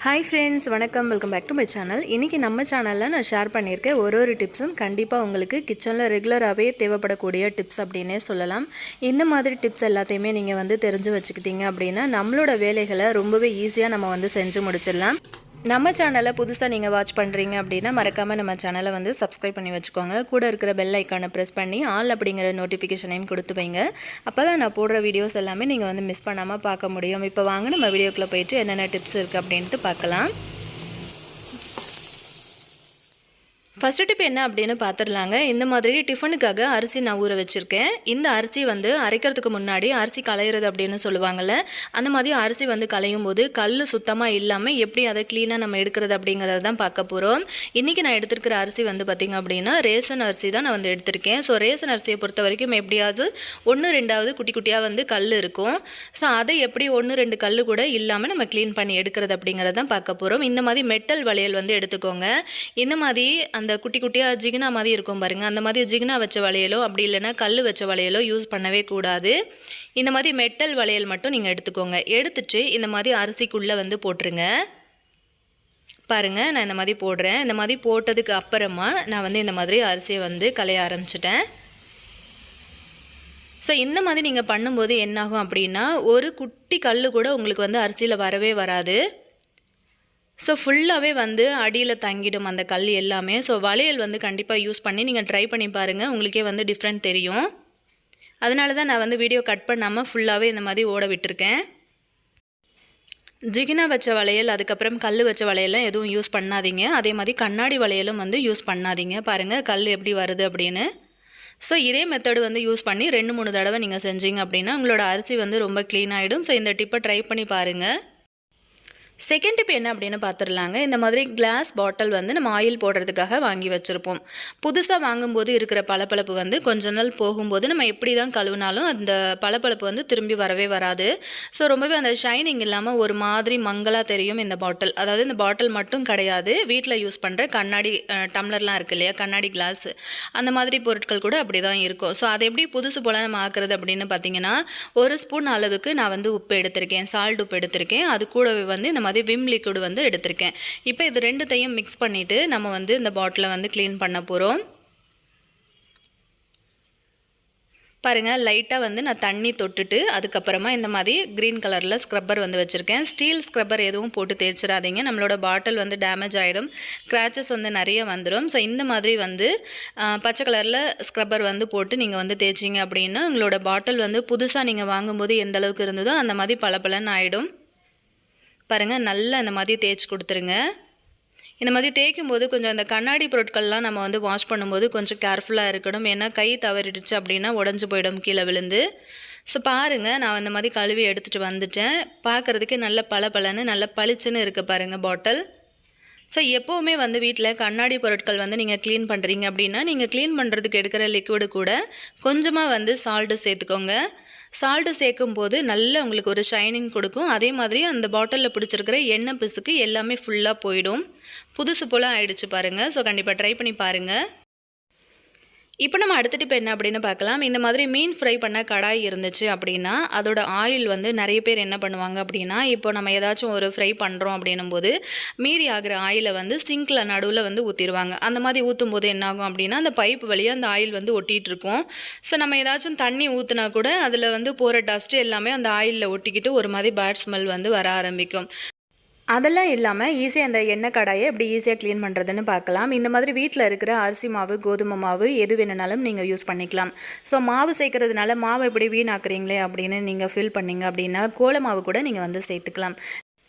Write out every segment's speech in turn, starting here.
Hi friends, வணக்கம். Welcome back to my channel. இன்னைக்கு நம்ம சேனல்ல நான் ஷேர் பண்ணியிருக்கேன் ஒரு டிப்ஸும் கண்டிப்பாக உங்களுக்கு கிச்சனில் ரெகுலராகவே தேவைப்படக்கூடிய டிப்ஸ் அப்படின்னே சொல்லலாம். இந்த மாதிரி டிப்ஸ் எல்லாத்தையுமே நீங்கள் வந்து தெரிஞ்சு வச்சுக்கிட்டீங்க அப்படின்னா நம்மளோட வேலைகளை ரொம்பவே ஈஸியாக நம்ம வந்து செஞ்சு முடிச்சிடலாம். நம்ம சேனலை புதுசாக நீங்கள் வாட்ச் பண்ணுறீங்க அப்படின்னா மறக்காமல் நம்ம சேனலை வந்து சப்ஸ்கிரைப் பண்ணி வச்சுக்கோங்க. கூட இருக்கிற பெல் ஐக்கானை ப்ரெஸ் பண்ணி ஆல் அப்படிங்கிற நோட்டிஃபிகேஷனையும் கொடுத்து வைங்க. அப்போ தான் நான் போடுற வீடியோஸ் எல்லாமே நீங்கள் வந்து மிஸ் பண்ணாமல் பார்க்க முடியும். இப்போ வாங்க நம்ம வீடியோக்குள்ளே போயிட்டு என்னென்ன டிப்ஸ் இருக்குது அப்படின்ட்டு பார்க்கலாம். ஃபர்ஸ்ட் டிப் என்ன அப்படின்னு பார்த்துடலாங்க. இந்த மாதிரி டிஃபனுக்காக அரிசி நான் ஊற வச்சுருக்கேன். இந்த அரிசி வந்து அரைக்கிறதுக்கு முன்னாடி அரிசி களையிறது அப்படின்னு சொல்லுவாங்கள்ல, அந்த மாதிரி அரிசி வந்து களையும் போது கல் சுத்தமாக இல்லாமல் எப்படி அதை க்ளீனாக நம்ம எடுக்கிறது அப்படிங்கிறத தான் பார்க்க போகிறோம். இன்றைக்கி நான் எடுத்துருக்கிற அரிசி வந்து பார்த்திங்க அப்படின்னா ரேஷன் அரிசி தான் நான் வந்து எடுத்திருக்கேன். ஸோ ரேஷன் அரிசியை பொறுத்த வரைக்கும் எப்படியாவது 1-2 குட்டி குட்டியாக வந்து கல் இருக்கும். ஸோ அதை எப்படி 1-2 கல் கூட இல்லாமல் நம்ம க்ளீன் பண்ணி எடுக்கிறது அப்படிங்கிறத தான் பார்க்க போகிறோம். இந்த மாதிரி மெட்டல் வளையல் வந்து எடுத்துக்கோங்க. இந்த மாதிரி அந்த குட்டி குட்டியாக ஜிகினா மாதிரி இருக்கும் பாருங்கள், அந்த மாதிரி ஜிகினா வச்ச வளையலோ அப்படி இல்லைன்னா கல் வச்ச வளையலோ யூஸ் பண்ணவே கூடாது. இந்த மாதிரி மெட்டல் வளையல் மட்டும் நீங்கள் எடுத்துக்கோங்க. எடுத்துட்டு இந்த மாதிரி அரிசிக்குள்ளே வந்து போட்டுருங்க. பாருங்கள், நான் இந்த மாதிரி போடுறேன். இந்த மாதிரி போட்டதுக்கு அப்புறமா நான் வந்து இந்த மாதிரி அரிசியை வந்து களைய ஆரம்பிச்சிட்டேன். ஸோ இந்த மாதிரி நீங்கள் பண்ணும்போது என்னாகும் அப்படின்னா ஒரு குட்டி கல் கூட உங்களுக்கு வந்து அரிசியில் வரவே வராது. ஸோ ஃபுல்லாகவே வந்து அடியில் தங்கிடும் அந்த கல் எல்லாமே. ஸோ வளையல் வந்து கண்டிப்பாக யூஸ் பண்ணி நீங்கள் ட்ரை பண்ணி பாருங்கள், உங்களுக்கே வந்து டிஃப்ரெண்ட் தெரியும். அதனால தான் நான் வந்து வீடியோ கட் பண்ணாமல் ஃபுல்லாகவே இந்த மாதிரி ஓட விட்டுருக்கேன். ஜிகினா வச்ச வளையல் அதுக்கப்புறம் கல் வச்ச வளையல்லாம் எதுவும் யூஸ் பண்ணாதீங்க. அதே மாதிரி கண்ணாடி வளையலும் வந்து யூஸ் பண்ணாதீங்க. பாருங்கள் கல் எப்படி வருது அப்படின்னு. ஸோ இதே மெத்தடு வந்து யூஸ் பண்ணி 2-3 தடவை நீங்கள் செஞ்சீங்க அப்படின்னா உங்களோட அரிசி வந்து ரொம்ப க்ளீன் ஆகிடும். ஸோ இந்த டிப்பை ட்ரை பண்ணி பாருங்கள். செகண்ட் டிப் என்ன அப்படின்னு பார்த்துடலாங்க. இந்த மாதிரி கிளாஸ் பாட்டில் வந்து நம்ம ஆயில் போடுறதுக்காக வாங்கி வச்சுருப்போம். புதுசாக வாங்கும்போது இருக்கிற பளபளப்பு வந்து கொஞ்ச நாள் போகும்போது நம்ம எப்படி தான் கழுவினாலும் அந்த பளபளப்பு வந்து திரும்பி வரவே வராது. ஸோ ரொம்பவே அந்த ஷைனிங் இல்லாமல் ஒரு மாதிரி மங்கலாக தெரியும் இந்த பாட்டில். அதாவது இந்த பாட்டில் மட்டும் கிடையாது, வீட்டில் யூஸ் பண்ணுற கண்ணாடி டம்ளர்லாம் இருக்குது இல்லையா, கண்ணாடி கிளாஸ், அந்த மாதிரி பொருட்கள் கூட அப்படி தான் இருக்கும். ஸோ அதை எப்படி புதுசு போல் நம்ம ஆக்குறது அப்படின்னு பார்த்தீங்கன்னா 1 ஸ்பூன் அளவுக்கு நான் வந்து உப்பு எடுத்திருக்கேன், சால்ட் உப்பு எடுத்திருக்கேன். அது கூடவே வந்து இந்த மாதிரி விம் லிக்விட் வந்து எடுத்திருக்கேன். இப்போ இது ரெண்டுத்தையும் மிக்ஸ் பண்ணிவிட்டு நம்ம வந்து இந்த பாட்டிலை வந்து க்ளீன் பண்ண போகிறோம். பாருங்கள், லைட்டாக வந்து நான் தண்ணி தொட்டுட்டு அதுக்கப்புறமா இந்த மாதிரி க்ரீன் கலரில் ஸ்க்ரப்பர் வந்து வச்சுருக்கேன். ஸ்டீல் ஸ்க்ரப்பர் எதுவும் போட்டு தேய்ச்சிடாதீங்க, நம்மளோட பாட்டில் வந்து டேமேஜ் ஆகிடும், ஸ்க்ராச்சஸ் வந்து நிறைய வந்துடும். ஸோ இந்த மாதிரி வந்து பச்சை கலரில் ஸ்க்ரப்பர் வந்து போட்டு நீங்கள் வந்து தேய்ச்சிங்க அப்படின்னா உங்களோட பாட்டில் வந்து புதுசாக நீங்கள் வாங்கும்போது எந்த அளவுக்கு இருந்ததோ அந்த மாதிரி பளபளன்னு ஆகிடும். பாருங்கள், நல்லா இந்த மாதிரி தேய்ச்சி கொடுத்துருங்க. இந்த மாதிரி தேய்க்கும் போது கொஞ்சம் அந்த கண்ணாடி பொருட்கள்லாம் நம்ம வந்து வாஷ் பண்ணும்போது கொஞ்சம் கேர்ஃபுல்லாக இருக்கணும். ஏன்னா கை தவறிடுச்சு அப்படின்னா உடஞ்சி போயிடும் கீழே விழுந்து. ஸோ பாருங்கள், நான் இந்த மாதிரி கழுவி எடுத்துகிட்டு வந்துட்டேன். பார்க்குறதுக்கு நல்ல பளபளன்னு நல்ல பளிச்சுன்னு இருக்குது பாருங்கள் பாட்டில். ஸோ எப்போவுமே வந்து வீட்டில் கண்ணாடி பொருட்கள் வந்து நீங்கள் க்ளீன் பண்ணுறீங்க அப்படின்னா நீங்கள் க்ளீன் பண்ணுறதுக்கு எடுக்கிற லிக்விடு கூட கொஞ்சமாக வந்து சால்ட்டு சேர்த்துக்கோங்க. சால்ட்டு சேர்க்கும் போது நல்ல உங்களுக்கு ஒரு ஷைனிங் கொடுக்கும். அதே மாதிரி அந்த பாட்டிலில் பிடிச்சிருக்கிற எண்ணெய் பிசுக்கு எல்லாமே ஃபுல்லாக போயிடும். புதுசு போல் ஆயிடுச்சு பாருங்கள். ஸோ கண்டிப்பாக ட்ரை பண்ணி பாருங்கள். இப்போ நம்ம அடுத்த டிப் என்ன அப்படின்னு பார்க்கலாம். இந்த மாதிரி மீன் ஃப்ரை பண்ண கடாய் இருந்துச்சு அப்படின்னா அதோட ஆயில் வந்து நிறைய பேர் என்ன பண்ணுவாங்க அப்படின்னா, இப்போ நம்ம ஏதாச்சும் ஒரு ஃப்ரை பண்ணுறோம் அப்படின்னும் போது மீதி ஆகிற ஆயிலை வந்து சிங்கில் நடுவில் வந்து ஊற்றிடுவாங்க. அந்த மாதிரி ஊற்றும் போது என்னாகும் அப்படின்னா அந்த பைப் வழியாக அந்த ஆயில் வந்து ஒட்டிகிட்டு இருக்கும். ஸோ நம்ம ஏதாச்சும் தண்ணி ஊற்றினா கூட அதில் வந்து போகிற டஸ்ட்டு எல்லாமே அந்த ஆயிலில் ஒட்டிக்கிட்டு ஒரு மாதிரி பேட் ஸ்மெல் வந்து வர ஆரம்பிக்கும். அதெல்லாம் இல்லாமல் ஈஸியாக அந்த எண்ணெய் கடாயை எப்படி ஈஸியாக க்ளீன் பண்ணுறதுன்னு பார்க்கலாம். இந்த மாதிரி வீட்டில் இருக்கிற அரிசி மாவு, கோதுமை மாவு எது வேணுனாலும் நீங்கள் யூஸ் பண்ணிக்கலாம். ஸோ மாவு சேர்க்கறதுனால மாவு எப்படி வீணாக்குறீங்களே அப்படின்னு நீங்கள் ஃபீல் பண்ணிங்க அப்படின்னா கோல மாவு கூட நீங்கள் வந்து சேர்த்துக்கலாம்.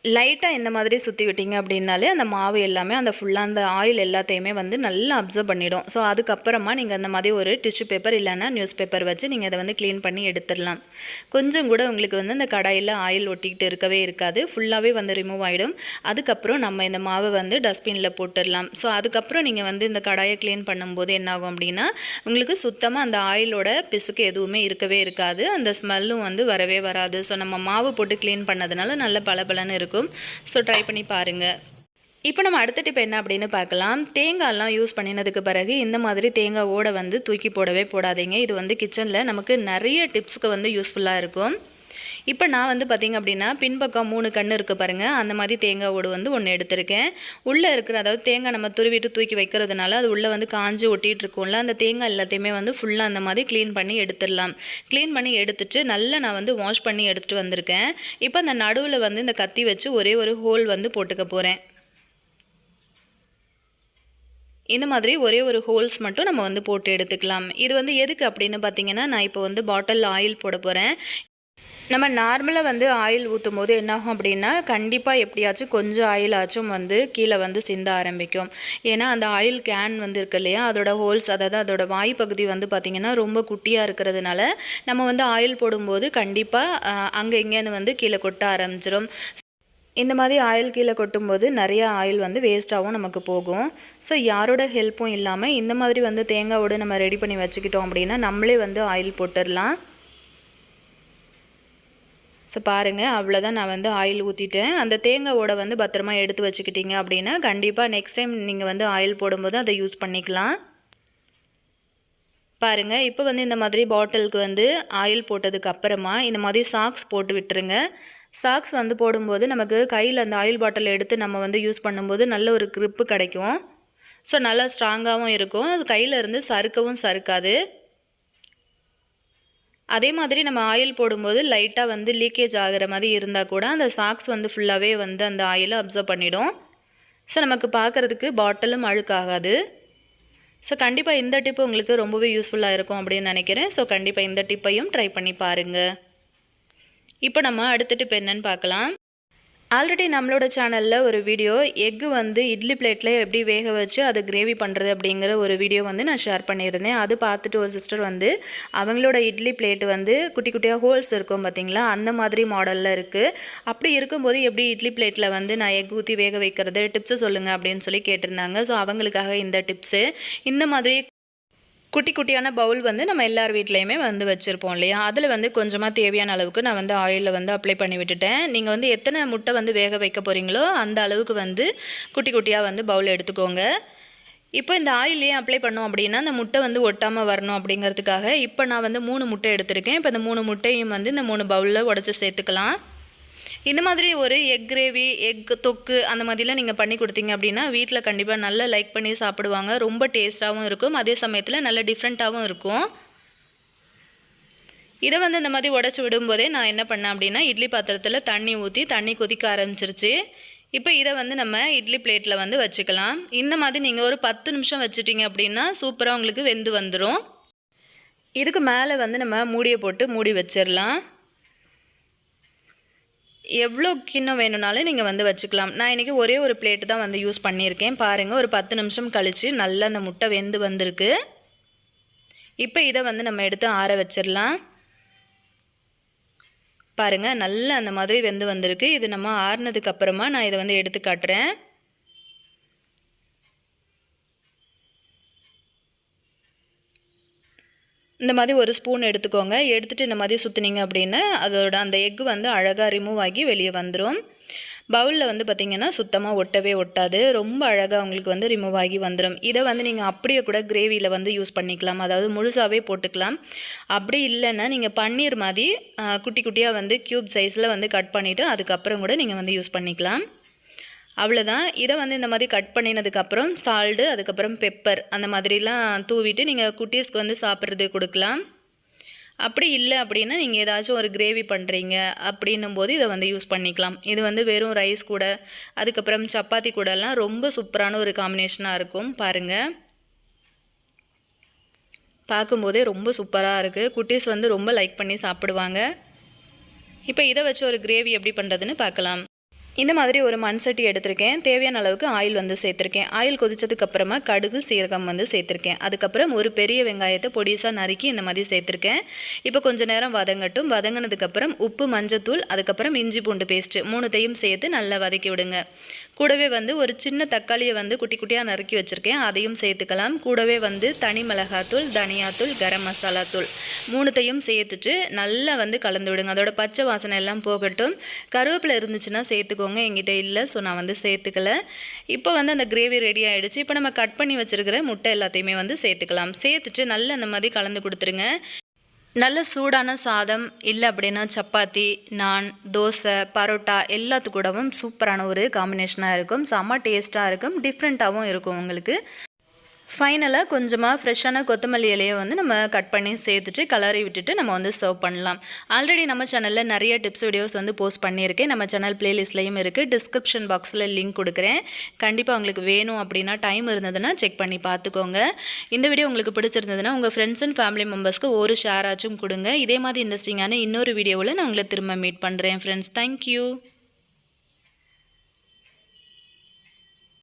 லைட்டாக இந்த மாதிரி சுற்றி விட்டீங்க அப்படின்னாலே அந்த மாவு எல்லாமே அந்த ஃபுல்லாக அந்த ஆயில் எல்லாத்தையுமே வந்து நல்லா அப்சர்வ் பண்ணிடும். ஸோ அதுக்கப்புறமா நீங்கள் அந்த மாதிரி ஒரு டிஷ்யூ பேப்பர் இல்லைன்னா நியூஸ் பேப்பர் வச்சு நீங்கள் அதை வந்து க்ளீன் பண்ணி எடுத்துடலாம். கொஞ்சம் கூட உங்களுக்கு வந்து அந்த கடாயில் ஆயில் ஒட்டிக்கிட்டு இருக்கவே இருக்காது, ஃபுல்லாகவே வந்து ரிமூவ் ஆகிடும். அதுக்கப்புறம் நம்ம இந்த மாவை வந்து டஸ்ட்பினில் போட்டுடலாம். ஸோ அதுக்கப்புறம் நீங்கள் வந்து இந்த கடாயை க்ளீன் பண்ணும்போது என்னாகும் அப்படின்னா உங்களுக்கு சுத்தமாக அந்த ஆயிலோட பிசுக்கு எதுவுமே இருக்கவே இருக்காது, அந்த ஸ்மெல்லும் வந்து வரவே வராது. ஸோ நம்ம மாவு போட்டு க்ளீன் பண்ணதுனால நல்ல பளபளன்னு இருக்கும். ஸோ ட்ரை பண்ணி பாருங்கள். இப்போ நம்ம அடுத்த டிப் என்ன அப்படின்னு பார்க்கலாம். தேங்காயெல்லாம் யூஸ் பண்ணினதுக்கு பிறகு இந்த மாதிரி தேங்காவோட வந்து தூக்கி போடவே போடாதீங்க. இது வந்து கிச்சனில் நமக்கு நிறைய டிப்ஸுக்கு வந்து யூஸ்ஃபுல்லாக இருக்கும். இப்போ நான் வந்து பார்த்திங்க அப்படின்னா பின்பக்கம் 3 கன்று இருக்குது பாருங்கள், அந்த மாதிரி தேங்காய் ஓடு வந்து 1 எடுத்திருக்கேன். உள்ளே இருக்கிற அதாவது தேங்காய் நம்ம துருவிட்டு தூக்கி வைக்கிறதுனால அது உள்ளே வந்து காஞ்சு ஒட்டிகிட்டு இருக்கும்ல, அந்த தேங்காய் எல்லாத்தையுமே வந்து ஃபுல்லாக அந்த மாதிரி க்ளீன் பண்ணி எடுத்துடலாம். க்ளீன் பண்ணி எடுத்துட்டு நல்லா நான் வந்து வாஷ் பண்ணி எடுத்துகிட்டு வந்திருக்கேன். இப்போ அந்த நடுவில் வந்து இந்த கத்தி வச்சு ஒரே ஒரு ஹோல் வந்து போட்டுக்க போகிறேன். இந்த மாதிரி ஒரே ஒரு ஹோல்ஸ் மட்டும் நம்ம வந்து போட்டு எடுத்துக்கலாம். இது வந்து எதுக்கு அப்படின்னு பார்த்தீங்கன்னா, நான் இப்போ வந்து பாட்டிலில் ஆயில் போட போகிறேன். நம்ம நார்மலாக வந்து ஆயில் ஊற்றும் போது என்னாகும் அப்படின்னா, கண்டிப்பாக எப்படியாச்சும் கொஞ்சம் ஆயில் ஆச்சும் வந்து கீழே வந்து சிந்த ஆரம்பிக்கும். ஏன்னா அந்த ஆயில் கேன் வந்து இருக்கு இல்லையா, அதோட ஹோல்ஸ் அதாவது அதோட வாய் பகுதி வந்து பார்த்திங்கன்னா ரொம்ப குட்டியாக இருக்கிறதுனால நம்ம வந்து ஆயில் போடும்போது கண்டிப்பாக அங்கே இங்கேன்னு வந்து கீழே கொட்ட ஆரம்பிச்சிடும். இந்த மாதிரி ஆயில் கீழே கொட்டும்போது நிறைய ஆயில் வந்து வேஸ்ட்டாகவும் நமக்கு போகும். ஸோ யாரோட ஹெல்ப்பும் இல்லாமல் இந்த மாதிரி வந்து தேங்காவோடு நம்ம ரெடி பண்ணி வச்சுக்கிட்டோம் அப்படின்னா நம்மளே வந்து ஆயில் போட்டுடலாம். ஸோ பாருங்கள், அவ்வளோதான், நான் வந்து ஆயில் ஊற்றிட்டேன். அந்த தேங்காவோட வந்து பத்திரமா எடுத்து வச்சுக்கிட்டீங்க அப்படின்னா கண்டிப்பாக நெக்ஸ்ட் டைம் நீங்கள் வந்து ஆயில் போடும்போது அதை யூஸ் பண்ணிக்கலாம். பாருங்கள், இப்போ வந்து இந்த மாதிரி பாட்டிலுக்கு வந்து ஆயில் போட்டதுக்கு அப்புறமா இந்த மாதிரி சாக்ஸ் போட்டு விட்டுருங்க. சாக்ஸ் வந்து போடும்போது நமக்கு கையில் அந்த ஆயில் பாட்டில் எடுத்து நம்ம வந்து யூஸ் பண்ணும்போது நல்ல ஒரு க்ரிப்பு கிடைக்கும். ஸோ நல்லா ஸ்ட்ராங்காகவும் இருக்கும், அது கையில் இருந்து சறுக்கவும் சறுக்காது. அதே மாதிரி நம்ம ஆயில் போடும்போது லைட்டாக வந்து லீக்கேஜ் ஆகிற மாதிரி இருந்தால் கூட அந்த சாக்ஸ் வந்து ஃபுல்லாகவே வந்து அந்த ஆயிலை அப்சர்வ் பண்ணிடும். ஸோ நமக்கு பார்க்குறதுக்கு பாட்டிலும் அழுக்காகாது. ஸோ கண்டிப்பாக இந்த டிப்பு உங்களுக்கு ரொம்பவே யூஸ்ஃபுல்லாக இருக்கும் அப்படின்னு நினைக்கிறேன். ஸோ கண்டிப்பாக இந்த டிப்பையும் ட்ரை பண்ணி பாருங்கள். இப்போ நம்ம அடுத்த டிப் என்னன்னு பார்க்கலாம். ஆல்ரெடி நம்மளோட சேனலில் ஒரு வீடியோ எக்கு வந்து இட்லி பிளேட்டில் எப்படி வேக வச்சு அதை கிரேவி பண்ணுறது அப்படிங்கிற ஒரு வீடியோ வந்து நான் ஷேர் பண்ணியிருந்தேன். அது பார்த்துட்டு ஒரு சிஸ்டர் வந்து அவங்களோட இட்லி பிளேட்டு வந்து குட்டி குட்டியாக ஹோல்ஸ் இருக்கும் பார்த்திங்களா, அந்த மாதிரி மாடலில் இருக்குது. அப்படி இருக்கும்போது எப்படி இட்லி பிளேட்டில் வந்து நான் எக் ஊற்றி வேக வைக்கிறது டிப்ஸு சொல்லுங்கள் அப்படின்னு சொல்லி கேட்டிருந்தாங்க. ஸோ அவங்களுக்காக இந்த டிப்ஸு. இந்த மாதிரி குட்டி குட்டியான பவுல் வந்து நம்ம எல்லார் வீட்லேயுமே வந்து வச்சுருப்போம் இல்லையா, அதில் வந்து கொஞ்சமாக தேவையான அளவுக்கு நான் வந்து ஆயிலில் வந்து அப்ளை பண்ணி விட்டுட்டேன். நீங்கள் வந்து எத்தனை முட்டை வந்து வேக வைக்க போகிறீங்களோ அந்த அளவுக்கு வந்து குட்டி குட்டியாக வந்து பவுல் எடுத்துக்கோங்க. இப்போ இந்த ஆயில் ஏன் அப்ளை பண்ணோம் அப்படின்னா, அந்த முட்டை வந்து ஒட்டாமல் வரணும் அப்படிங்கிறதுக்காக. இப்போ நான் வந்து 3 முட்டை எடுத்திருக்கேன். இப்போ இந்த 3 முட்டையும் வந்து இந்த 3 பவுலில் உடச்சி சேர்த்துக்கலாம். இந்த மாதிரி ஒரு எக் கிரேவி, எக் தொக்கு அந்த மாதிரிலாம் நீங்கள் பண்ணி கொடுத்தீங்க அப்படின்னா வீட்டில் கண்டிப்பாக நல்லா லைக் பண்ணி சாப்பிடுவாங்க. ரொம்ப டேஸ்ட்டாகவும் இருக்கும், அதே சமயத்தில் நல்ல டிஃப்ரெண்ட்டாகவும் இருக்கும். இதை வந்து இந்த மாதிரி உடச்சி விடும்போதே நான் என்ன பண்ணேன் அப்படின்னா, இட்லி பாத்திரத்தில் தண்ணி ஊற்றி தண்ணி கொதிக்க ஆரம்பிச்சிருச்சு. இப்போ இதை வந்து நம்ம இட்லி பிளேட்டில் வந்து வச்சுக்கலாம். இந்த மாதிரி நீங்கள் ஒரு 10 நிமிஷம் வச்சுட்டிங்க அப்படின்னா சூப்பராக உங்களுக்கு வெந்து வந்துடும். இதுக்கு மேலே வந்து நம்ம மூடியை போட்டு மூடி வச்சிடலாம். எவ்வளோ கிண்ணம் வேணும்னாலும் நீங்கள் வந்து வச்சுக்கலாம். நான் இன்றைக்கி ஒரே ஒரு பிளேட்டு தான் வந்து யூஸ் பண்ணியிருக்கேன். பாருங்கள், ஒரு 10 நிமிஷம் கழித்து நல்லா அந்த முட்டை வெந்து வந்திருக்கு. இப்போ இதை வந்து நம்ம எடுத்து ஆற வச்சிடலாம். பாருங்கள், நல்லா அந்த மாதிரி வெந்து வந்திருக்கு. இது நம்ம ஆறுனதுக்கு அப்புறமா நான் இதை வந்து எடுத்து காட்டுறேன். இந்த மாதிரி ஒரு ஸ்பூன் எடுத்துக்கோங்க. எடுத்துகிட்டு இந்த மாதிரி சுற்றுனீங்க அப்படின்னா அதோட அந்த எக்கு வந்து அழகாக ரிமூவ் ஆகி வெளியே வந்துடும். பவுலில் வந்து பார்த்திங்கன்னா சுத்தமாக ஒட்டவே ஒட்டாது, ரொம்ப அழகாக உங்களுக்கு வந்து ரிமூவ் ஆகி வந்துடும். இதை வந்து நீங்கள் அப்படியே கூட கிரேவியில் வந்து யூஸ் பண்ணிக்கலாம், அதாவது முழுசாகவே போட்டுக்கலாம். அப்படி இல்லைன்னா நீங்கள் பன்னீர் மாதிரி குட்டி குட்டியாக வந்து க்யூப் சைஸில் வந்து கட் பண்ணிவிட்டு அதுக்கப்புறம் கூட நீங்கள் வந்து யூஸ் பண்ணிக்கலாம். அவ்வளோதான். இதை வந்து இந்த மாதிரி கட் பண்ணினதுக்கப்புறம் சால்ட்டு, அதுக்கப்புறம் பெப்பர் அந்த மாதிரிலாம் தூவிட்டு நீங்கள் குட்டீஸ்க்கு வந்து சாப்பிட்றது கொடுக்கலாம். அப்படி இல்லை அப்படின்னா நீங்கள் ஏதாச்சும் ஒரு கிரேவி பண்ணுறீங்க அப்படின்னும் போது இதை வந்து யூஸ் பண்ணிக்கலாம். இது வந்து வெறும் ரைஸ் கூட அதுக்கப்புறம் சப்பாத்தி கூடலாம் ரொம்ப சூப்பரான ஒரு காம்பினேஷனாக இருக்கும். பாருங்கள், பார்க்கும்போதே ரொம்ப சூப்பராக இருக்குது. குட்டீஸ் வந்து ரொம்ப லைக் பண்ணி சாப்பிடுவாங்க. இப்போ இதை வச்சு ஒரு கிரேவி எப்படி பண்ணுறதுன்னு பார்க்கலாம். இந்த மாதிரி ஒரு மண் சட்டி எடுத்திருக்கேன். தேவையான அளவுக்கு ஆயில் வந்து சேர்த்துருக்கேன். ஆயில் கொதிச்சதுக்கப்புறமா கடுகு, சீரகம் வந்து சேர்த்துருக்கேன். அதுக்கப்புறம் ஒரு பெரிய வெங்காயத்தை பொடிசாக நறுக்கி இந்த மாதிரி சேர்த்துருக்கேன். இப்போ கொஞ்சம் நேரம் வதங்கட்டும். வதங்கினதுக்கப்புறம் உப்பு, மஞ்சத்தூள், அதுக்கப்புறம் இஞ்சி பூண்டு பேஸ்ட்டு 3த்தையும் சேர்த்து நல்லா வதக்கி விடுங்க. கூடவே வந்து ஒரு சின்ன தக்காளியை வந்து குட்டி குட்டியாக நறுக்கி வச்சுருக்கேன், அதையும் சேர்த்துக்கலாம். கூடவே வந்து தனி மிளகாத்தூள், தனியாத்தூள், கரம் மசாலா தூள் 3த்தையும் சேர்த்துட்டு நல்லா வந்து கலந்து விடுங்க. அதோட பச்சை வாசனை எல்லாம் போகட்டும். கருவேப்பிலை இருந்துச்சுன்னா சேர்த்துக்கோங்க, எங்கிட்ட இல்லை, ஸோ நான் வந்து சேர்த்துக்கல. இப்போ வந்து அந்த கிரேவி ரெடி ஆகிடுச்சு. இப்போ நம்ம கட் பண்ணி வச்சுருக்கிற முட்டை எல்லாத்தையுமே வந்து சேர்த்துக்கலாம். சேர்த்துட்டு நல்லா அந்த மாதிரி கலந்து கொடுத்துருங்க. நல்ல சூடான சாதம் இல்லை அப்படின்னா சப்பாத்தி, நான், தோசை, பரோட்டா எல்லாத்துக்கூடவும் சூப்பரான ஒரு காம்பினேஷனாக இருக்கும். செம்ம டேஸ்ட்டாக இருக்கும், டிஃப்ரெண்ட்டாகவும் இருக்கும் உங்களுக்கு. ஃபைனலாக கொஞ்சமாக ஃப்ரெஷ்ஷான கொத்தமல்லி இலையை வந்து நம்ம கட் பண்ணி சேர்த்துட்டு கலரி விட்டுட்டு நம்ம வந்து சர்வ் பண்ணலாம். ஆல்ரெடி நம்ம சேனலில் நிறைய டிப்ஸ் வீடியோஸ் வந்து போஸ்ட் பண்ணியிருக்கேன். நம்ம சேனல் பிளேலிஸ்ட்லேயும் இருக்குது. டிஸ்கிரிப்ஷன் பாக்ஸில் லிங்க் கொடுக்குறேன். கண்டிப்பாக உங்களுக்கு வேணும் அப்படின்னா டைம் இருந்ததுன்னா செக் பண்ணி பார்த்துக்கோங்க. இந்த வீடியோ உங்களுக்கு பிடிச்சிருந்ததுன்னா உங்கள் ஃப்ரெண்ட்ஸ் அண்ட் ஃபேமிலி மெம்பர்ஸ்க்கு ஒரு ஷேர் ஆச்சும் கொடுங்க. இதே மாதிரி இன்ட்ரெஸ்டிங்கான இன்னொரு வீடியோவில் நான் உங்களை திரும்ப மீட் பண்ணுறேன் ஃப்ரெண்ட்ஸ். தேங்க்யூ.